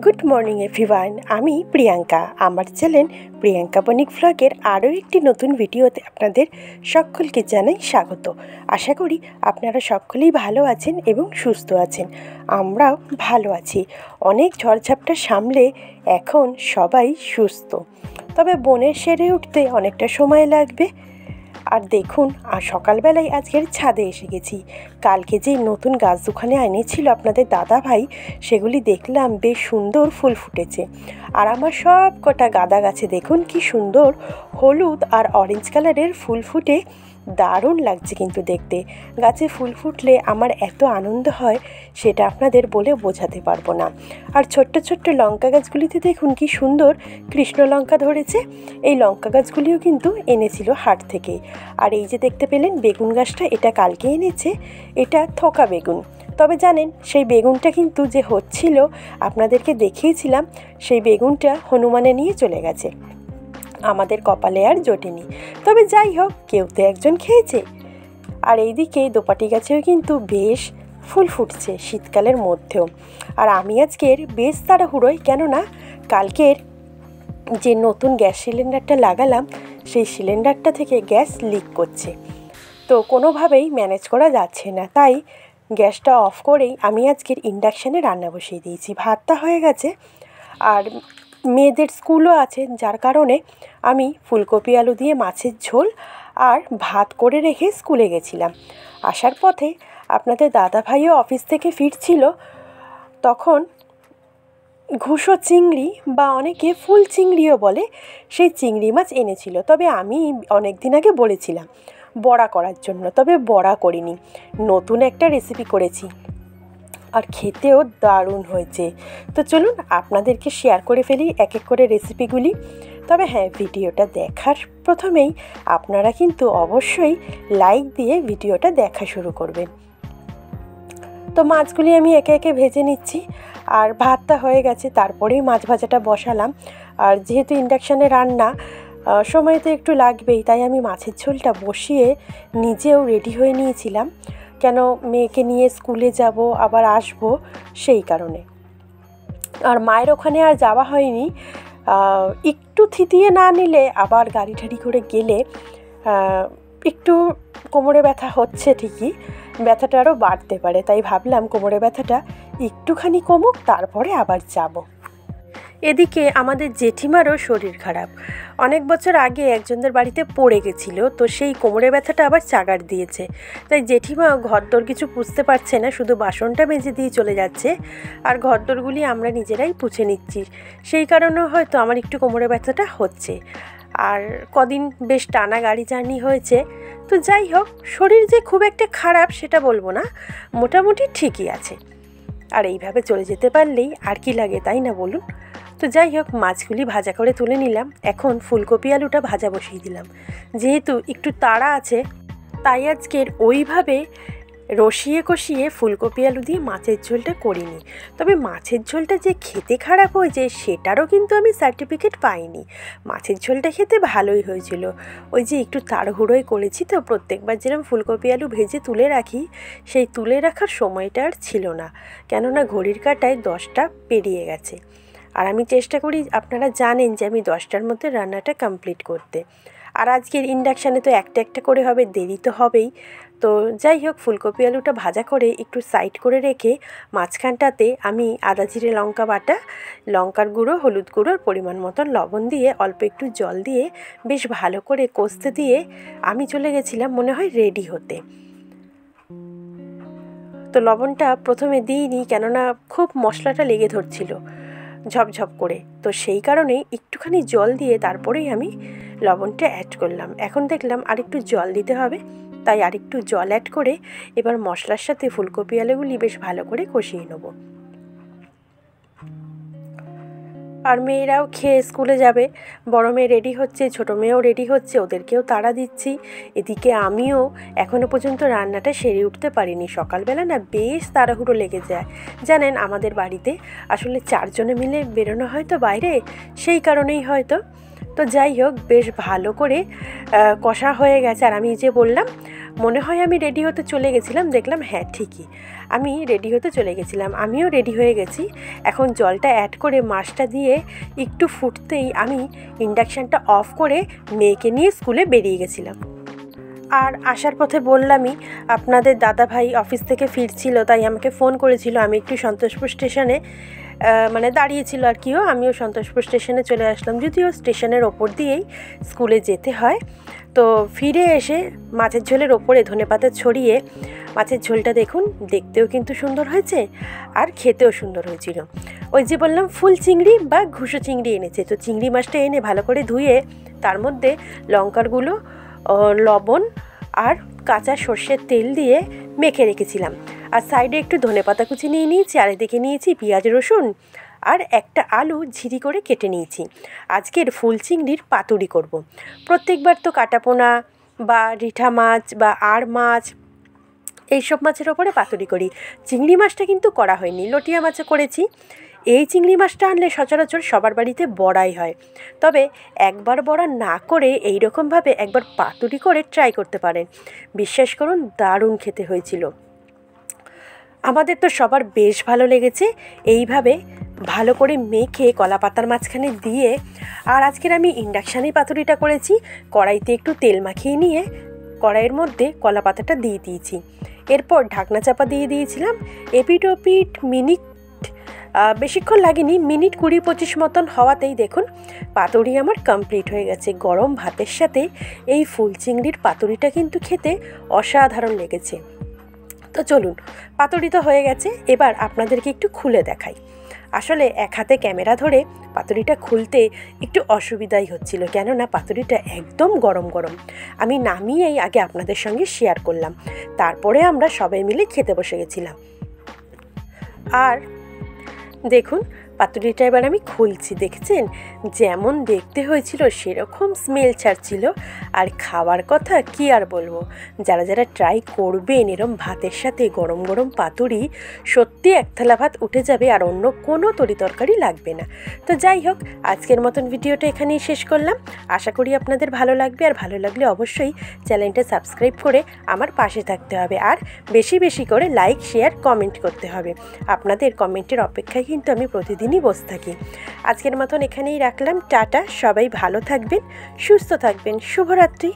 Good morning everyone, আমি প্রিয়াঙ্কা। আমার channel Priyanka বণিক ব্লগের আরও একটি নতুন ভিডিওতে আপনাদের সকলকে জানাই স্বাগত। আশা করি আপনারা সকলেই ভালো আছেন এবং সুস্থ আছেন। আমরাও ভালো আছি। অনেক ঝড়ঝাপটা সামলে এখন সবাই সুস্থ, তবে বনের সেরে উঠতে অনেকটা সময় লাগবে। আর দেখুন, আর সকালবেলায় আজকের ছাদে এসে গেছি। কালকে যে নতুন গাছ দুখানে এনেছিল আপনাদের দাদা ভাই, সেগুলি দেখলাম বেশ সুন্দর ফুল ফুটেছে। আর আমার সব কটা গাঁদা গাছে দেখুন কি সুন্দর হলুদ আর অরেঞ্জ কালারের ফুল ফুটে দারুণ লাগছে কিন্তু দেখতে। গাছে ফুল ফুটলে আমার এত আনন্দ হয় সেটা আপনাদের বলে বোঝাতে পারবো না। আর ছোট্ট ছোট্ট লঙ্কা গাছগুলিতে দেখুন কি সুন্দর কৃষ্ণ লঙ্কা ধরেছে। এই লঙ্কা গাছগুলিও কিন্তু এনেছিল হাট থেকে। আর এই যে দেখতে পেলেন বেগুন গাছটা, এটা কালকে এনেছে। এটা থোকা বেগুন। তবে জানেন, সেই বেগুনটা কিন্তু যে হচ্ছিল আপনাদেরকে দেখিয়েছিলাম, সেই বেগুনটা হনুমানে নিয়ে চলে গেছে। আমাদের কপালে আর জোটেনি। তবে যাই হোক, কেউ তো একজন খেয়েছে। আর এইদিকে দোপাটি গাছেও কিন্তু বেশ ফুল ফুটছে শীতকালের মধ্যেও। আর আমি আজকের বেশ তাড়াহুড়োই, কেননা কালকের যে নতুন গ্যাস সিলিন্ডারটা লাগালাম, সেই সিলিন্ডারটা থেকে গ্যাস লিক করছে। তো কোনোভাবেই ম্যানেজ করা যাচ্ছে না, তাই গ্যাসটা অফ করেই আমি আজকের ইন্ডাকশানে রান্না বসিয়ে দিয়েছি। ভাতটা হয়ে গেছে, আর মেয়েদের স্কুলও আছে, যার কারণে আমি ফুলকপি আলু দিয়ে মাছের ঝোল আর ভাত করে রেখে স্কুলে গেছিলাম। আসার পথে আপনাদের দাদা ভাইও অফিস থেকে ফিরছিল, তখন ঘুষো চিংড়ি বা অনেকে ফুল চিংড়িও বলে, সেই চিংড়ি মাছ এনেছিল। তবে আমি অনেক দিন আগে বলেছিলাম বড়া করার জন্য, তবে বড়া করিনি, নতুন একটা রেসিপি করেছি। আর খেতেও দারুণ হয়েছে। তো চলুন আপনাদেরকে শেয়ার করে ফেলি এক এক করে রেসিপিগুলি। তবে হ্যাঁ, ভিডিওটা দেখার প্রথমেই আপনারা কিন্তু অবশ্যই লাইক দিয়ে ভিডিওটা দেখা শুরু করবেন। তো মাছগুলি আমি একে একে ভেজে নিচ্ছি, আর ভাতটা হয়ে গেছে, তারপরেই মাছ ভাজাটা বসালাম। আর যেহেতু ইন্ডাকশানে রান্না, সময় তো একটু লাগবেই, তাই আমি মাছের ঝোলটা বসিয়ে নিজেও রেডি হয়ে নিয়েছিলাম, কেন মেয়েকে নিয়ে স্কুলে যাব আবার আসব, সেই কারণে। আর মায়ের ওখানে আর যাওয়া হয়নি। একটু থিতিয়ে না নিলে আবার গাড়ি ঠাড়ি করে গেলে একটু কোমরে ব্যথা হচ্ছে ঠিকই, ব্যথাটা আরও বাড়তে পারে। তাই ভাবলাম কোমরে ব্যথাটা একটুখানি কমুক, তারপরে আবার যাব। এদিকে আমাদের জেঠিমারও শরীর খারাপ। অনেক বছর আগে একজনদের বাড়িতে পড়ে গেছিল, তো সেই কোমরে ব্যথাটা আবার চাগার দিয়েছে। তাই জেঠিমা ঘরদোর কিছু পুছতে পারছে না, শুধু বাসনটা মেজে দিয়ে চলে যাচ্ছে। আর ঘরদোরগুলি আমরা নিজেরাই পুছে নিচ্ছি, সেই কারণেও হয়তো আমার একটু কোমরে ব্যথাটা হচ্ছে। আর কদিন বেশ টানা গাড়ি জার্নি হয়েছে। তো যাই হোক, শরীর যে খুব একটা খারাপ সেটা বলবো না, মোটামুটি ঠিকই আছে। আর এইভাবে চলে যেতে পারলেই আর কি লাগে, তাই না বলুন? তো যাই হোক, মাছগুলি ভাজা করে তুলে নিলাম। এখন ফুলকপি আলুটা ভাজা বসিয়ে দিলাম। যেহেতু একটু তাড়া আছে, তাই আজকের ওইভাবে রসিয়ে কষিয়ে ফুলকপি আলু দিয়ে মাছের ঝোলটা করিনি। তবে মাছের ঝোলটা যে খেতে খারাপ হয়েছে সেটারও কিন্তু আমি সার্টিফিকেট পাইনি। মাছের ঝোলটা খেতে ভালোই হয়েছিল। ওই যে একটু তাড়াহুড়োই করেছি, তো প্রত্যেকবার যেরকম ফুলকপি আলু ভেজে তুলে রাখি, সেই তুলে রাখার সময়টা আর ছিল না, কেননা ঘড়ির কাঁটায় 10টা পেরিয়ে গেছে। আর আমি চেষ্টা করি, আপনারা জানেন যে আমি 10টার মধ্যে রান্নাটা কমপ্লিট করতে। আর আজকের ইন্ডাকশানে তো একটা একটা করে হবে, দেরি তো হবেই। তো যাই হোক, ফুলকপি আলুটা ভাজা করে একটু সাইড করে রেখে মাঝখানটাতে আমি আদা জিরে লঙ্কা বাটা, লঙ্কার গুঁড়ো, হলুদ গুঁড়োর পরিমাণ মতন লবণ দিয়ে, অল্প একটু জল দিয়ে বেশ ভালো করে কষতে দিয়ে আমি চলে গেছিলাম মনে হয় রেডি হতে। তো লবণটা প্রথমে দিইনি, কেননা খুব মশলাটা লেগে ধরছিল ঝপঝপ করে। তো সেই কারণে একটুখানি জল দিয়ে তারপরেই আমি লবণটা অ্যাড করলাম। এখন দেখলাম আরেকটু জল দিতে হবে, তাই আরেকটু জল অ্যাড করে এবার মশলার সাথে ফুলকপি আলুগুলি বেশ ভালো করে কষিয়ে নেব। আর মেয়েরাও খেয়ে স্কুলে যাবে। বড় মেয়ে রেডি হচ্ছে, ছোটো মেয়েও রেডি হচ্ছে, ওদেরকেও তাড়া দিচ্ছি। এদিকে আমিও এখনও পর্যন্ত রান্নাটা সেরে উঠতে পারিনি। সকালবেলা না বেশ তাড়াহুড়ো লেগে যায়। জানেন, আমাদের বাড়িতে আসলে 4 জনে মিলে বেরোনো হয় তো বাইরে, সেই কারণেই হয়তো। তো যাই হোক, বেশ ভালো করে কষা হয়ে গেছে। আর আমি যে বললাম মনে হয় আমি রেডি হতে চলে গেছিলাম, দেখলাম হ্যাঁ ঠিকই আমি রেডি হতে চলে গেছিলাম। আমিও রেডি হয়ে গেছি। এখন জলটা অ্যাড করে মাছটা দিয়ে একটু ফুটতেই আমি ইন্ডাকশানটা অফ করে মেয়েকে নিয়ে স্কুলে বেরিয়ে গেছিলাম। আর আসার পথে বললামই আপনাদের দাদাভাই অফিস থেকে ফিরছিল, তাই আমাকে ফোন করেছিল। আমি একটু সন্তোষপুর স্টেশনে দাঁড়িয়েছিল আর কিও, আমিও সন্তোষপুর স্টেশনে চলে আসলাম, যদিও স্টেশনের ওপর দিয়েই স্কুলে যেতে হয়। তো ফিরে এসে মাছের ঝোলের ওপরে ধনেপাতা ছড়িয়ে মাছের ঝোলটা দেখুন, দেখতেও কিন্তু সুন্দর হয়েছে আর খেতেও সুন্দর হয়েছিল। ওই যে বললাম ফুল চিংড়ি বা ঘুষো চিংড়ি এনেছে, তো চিংড়ি মাছটা এনে ভালো করে ধুয়ে তার মধ্যে লঙ্কার গুঁড়ো, লবণ আর কাঁচা সর্ষের তেল দিয়ে মেখে রেখেছিলাম। আর সাইডে একটু ধনেপাতা কুচি নিয়ে নিয়েছি, আর এদিকে নিয়েছি পেঁয়াজ রসুন আর একটা আলু ঝিরি করে কেটে নিয়েছি। আজকের ফুল চিংড়ির পাতুরি করব। প্রত্যেকবার তো কাটাপোনা বা রিঠা মাছ বা আর মাছ এইসব মাছের ওপরে পাতুরি করি, চিংড়ি মাছটা কিন্তু করা হয়নি, লটিয়া মাছে করেছি। এই চিংড়ি মাছটা আনলে সচরাচর সবার বাড়িতে বড়াই হয়, তবে একবার বড়া না করে এই রকমভাবে একবার পাতুরি করে ট্রাই করতে পারেন। বিশ্বাস করুন দারুণ খেতে হয়েছিল। আমাদের তো সবার বেশ ভালো লেগেছে এইভাবে ভালো করে মেখে কলা পাতার মাঝখানে দিয়ে। আর আজকের আমি ইন্ডাকশানেই পাতুরিটা করেছি। কড়াইতে একটু তেল মাখিয়ে নিয়ে কড়াইয়ের মধ্যে কলা পাতাটা দিয়ে দিয়েছি, এরপর ঢাকনা চাপা দিয়ে দিয়েছিলাম। এপিট ওপিট মিনিট বেশিক্ষণ লাগেনি, মিনিট 20-25 মতন হওয়াতেই দেখুন পাতুরি আমার কমপ্লিট হয়ে গেছে। গরম ভাতের সাথে এই ফুল চিংড়ির পাতুরিটা কিন্তু খেতে অসাধারণ লেগেছে। তো চলুন, পাতুরি তো হয়ে গেছে, এবার আপনাদেরকে একটু খুলে দেখাই। আসলে এক হাতে ক্যামেরা ধরে পাতুরিটা খুলতে একটু অসুবিধাই হচ্ছিল, কেননা পাতুরিটা একদম গরম গরম। আমি নামিয়েই আগে আপনাদের সঙ্গে শেয়ার করলাম, তারপরে আমরা সবাই মিলে খেতে বসে গেছিলাম। আর দেখুন পাতুরিটা এবার আমি খুলছি, দেখছেন যেমন দেখতে হয়েছিল সেরকম স্মেল ছাড়ছিল। আর খাওয়ার কথা কি আর বলবো, যারা যারা ট্রাই করবেন এরম ভাতের সাথে গরম গরম পাতুরি, সত্যি এক থালা ভাত উঠে যাবে আর অন্য কোনো তরিতরকারি লাগবে না। তো যাই হোক, আজকের মতন ভিডিওটা এখানেই শেষ করলাম। আশা করি আপনাদের ভালো লাগবে, আর ভালো লাগলে অবশ্যই চ্যানেলটা সাবস্ক্রাইব করে আমার পাশে থাকতে হবে, আর বেশি বেশি করে লাইক শেয়ার কমেন্ট করতে হবে। আপনাদের কমেন্টের অপেক্ষায় কিন্তু আমি প্রতিদিনই বসে থাকি। আজকের মতন এখানেই রাখলাম, টাটা। সবাই ভালো থাকবেন, সুস্থ থাকবেন, শুভরাত্রি।